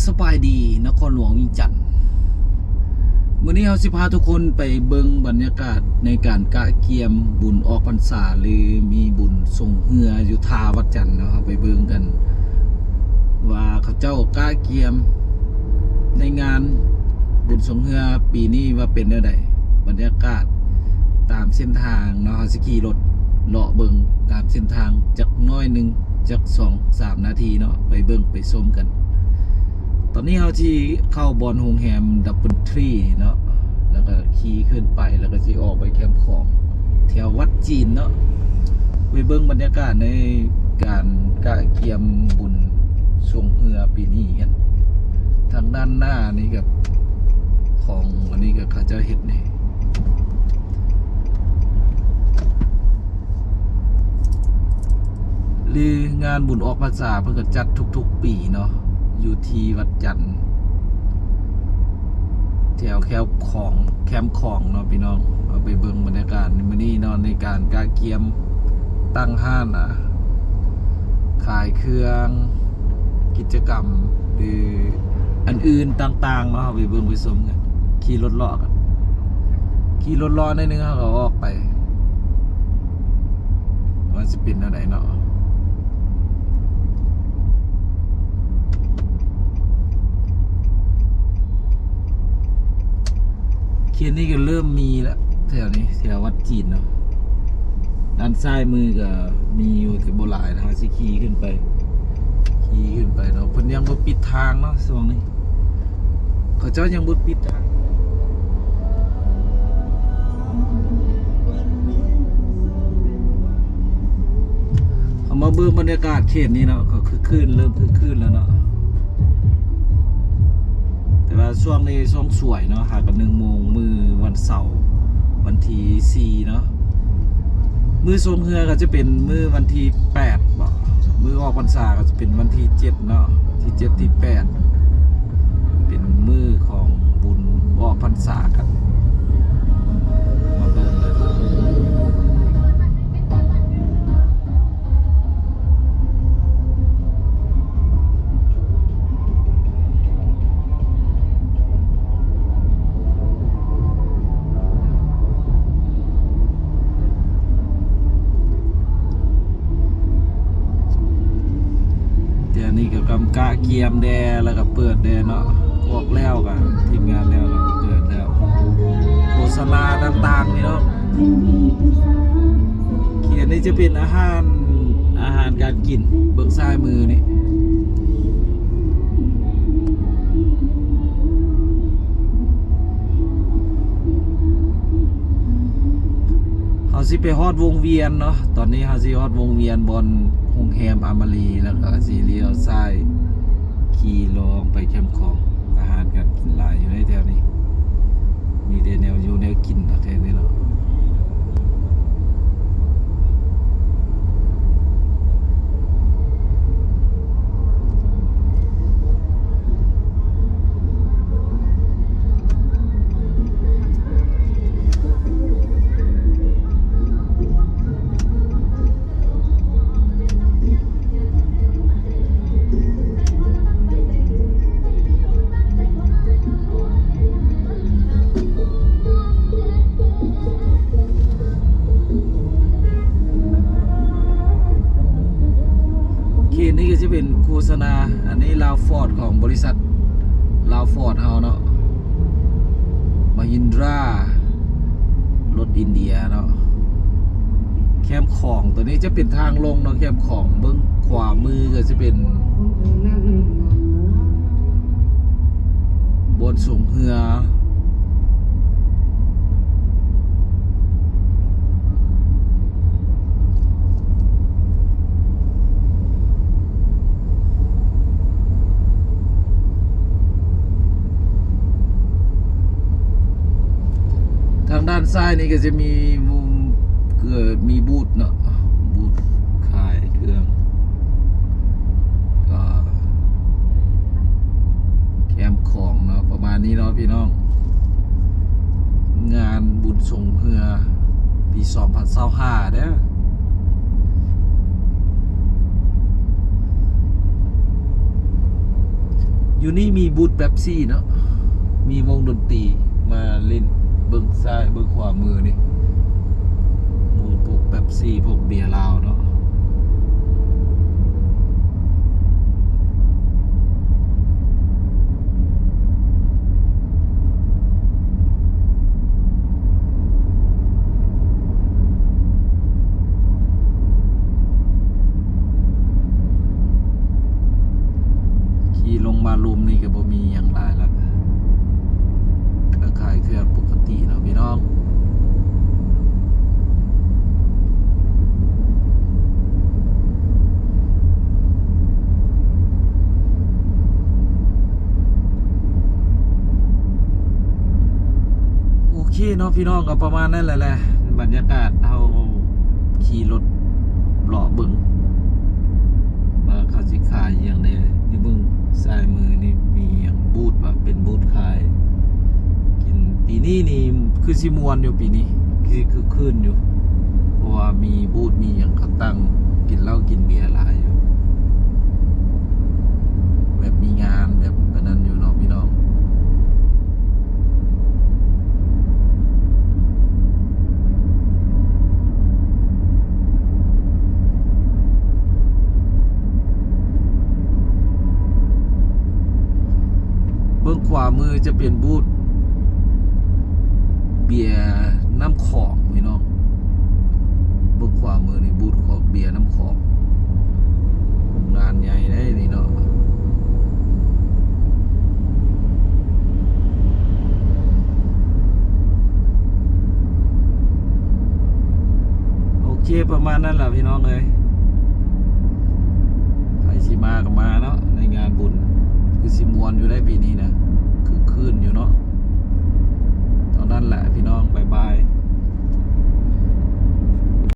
สบายดีนครหลวงวิงจันทน์มื้อนี้เราสิพาทุกคนไปเบิ่งบรรยากาศในการกะเกียมบุญออกพรรษาหรือมีบุญส่งเฮืออยู่ท่าวัดจันทน์นะครับไปเบิ่งกันว่าเขาเจ้ากะเกียมในงานบุญส่งเฮือปีนี้ว่าเป็นแนวใดบรรยากาศตามเส้นทางเนาะสิขี่รถเลาะเบิ่งตามเส้นทางจักน้อยนึงจัก 2-3 นาทีเนาะไปเบิ่งไปชมกันตอนนี้เราที่เข้าบอนโรงแรมดับเบิลทรีเนาะแล้วก็ขี่ขึ้นไปแล้วก็จะออกไปแคมป์ของแถววัดจีนเนาะไปเบิ่งบรรยากาศในการกะเกียมบุญส่งเฮือปีนี้กันทางด้านหน้านี่กับของอันนี้ก็เขาจะเห็นนี่หรืองานบุญออกพรรษาเพิ่นก็จัดทุกๆปีเนาะอยู่ที่วัดจันทน์แถวแคมป์ของเนาะพี่น้องเอาไปเบิ่งบรรยากาศมื้อนี้เนาะในการกะเกียมตั้งห้านขายเครื่องกิจกรรมหรืออันอื่นต่างๆเนาะไปเบิ่งไปชมกันขี่รถเลาะกันขี่รถเลาะนิดนึงเขาก็ออกไปว่าสิเป็นอะไรเนาะเขียนนี่ก็เริ่มมีแล้วแถวนี้แถววัดจีนเนาะด้านซ้ายมือก็มีอยู่แต่โบราณนะสิขี่ขึ้นไปเนาะเพิ่นยังบ่ปิดทางเนาะช่วงนี้เขาเจ้ายังบ่ปิดทางเอามาเบิ่งบรรยากาศเขตนี้เนาะก็คือคืนเริ่มคือคืนแล้วเนาะแต่ว่าช่วงนี้ช่วงสวยเนาะหากัน1 โมงมือวันเสาร์วันที่4เนาะมือส่งเฮือก็จะเป็นมือวันที่8บ่มือออกพรรษาก็จะเป็นวันที่7เนาะที่7ที่8เป็นมือของบุญออกพรรษากันมาเบิ่งเลยนี่ก็กำกะเกียมแดแล้วก็เปิดแดเนาะออกแล้วกันทีมงานแล้วก็เปิดแล้วโฆษณาต่างๆนี่เนาะเขียนนี่จะเป็นอาหารการกินเบื้องซ้ายมือนี่เขาสิไปฮอดวงเวียนเนาะตอนนี้เขาสิฮอดวงเวียนบนโรงแรมอามารีแล้วก็สีเลี้ยวซ้ายขี่ลงไปแคมป์ของอาหารการกินหลายอยู่ในแถวนี้มีแต่แนวอยู่แนวกินแถวนี้เนาะนี่ก็จะเป็นโฆษณาอันนี้ลาวฟอร์ดของบริษัทลาวฟอร์ดเฮาเนาะมาฮินดรารถอินเดียเนาะแคมป์ของตัวนี้จะเป็นทางลงเนาะแคมป์ของเบื้องขวามือก็จะเป็นบนส่งเฮือทางด้านซ้ายนี่ก็จะมีมีบูธเนาะบูธขายเครื่องก็แคมป์ของเนาะประมาณนี้เนาะพี่น้องงานบุญส่งเฮือปี2025เด้อ บ อยู่นี่มีบูธเป๊ปซี่เนาะมีวงดนตรีมาเล่นเบิ่งซ้ายเบิ่งขวามือนี่มีพวกเป๊ปซี่พวกเบียร์ลาวเนาะขี่ลงมาลุมนี่ก็บ่มีอย่างไรแล้วก็ขายเครื่องปกติเนาะพี่น้องโอเคเนาะพี่น้องก็ประมาณนั้นแหละบรรยากาศเฮาขี่รถเลาะเบิ่งว่าเขาสิขายอย่างใดอยู่เบิ่งซ้ายมือนี่มีอย่างบูธว่าเป็นบูธขายกินปีนี้นี่คือสิม่วนอยู่ปีนี้คือคืนอยู่เพราะว่ามีบูธมีอย่างเขาตั้งกินเหล้ากินเบียร์หลายอยู่แบบมีงานแบบนั้นอยู่เนาะพี่น้องเบื้องขวามือจะเป็นบูธเบียร์น้ำขอบพี่น้องเบื้องขวามือนี่บูธของเบียร์น้ำขอบงานใหญ่ได้นี่เนาะโอเคประมาณนั้นแหละพี่น้องเลยใครสิมาก็มาเนาะในงานบุญคือสิมวนอยู่ได้ปีนี้นะ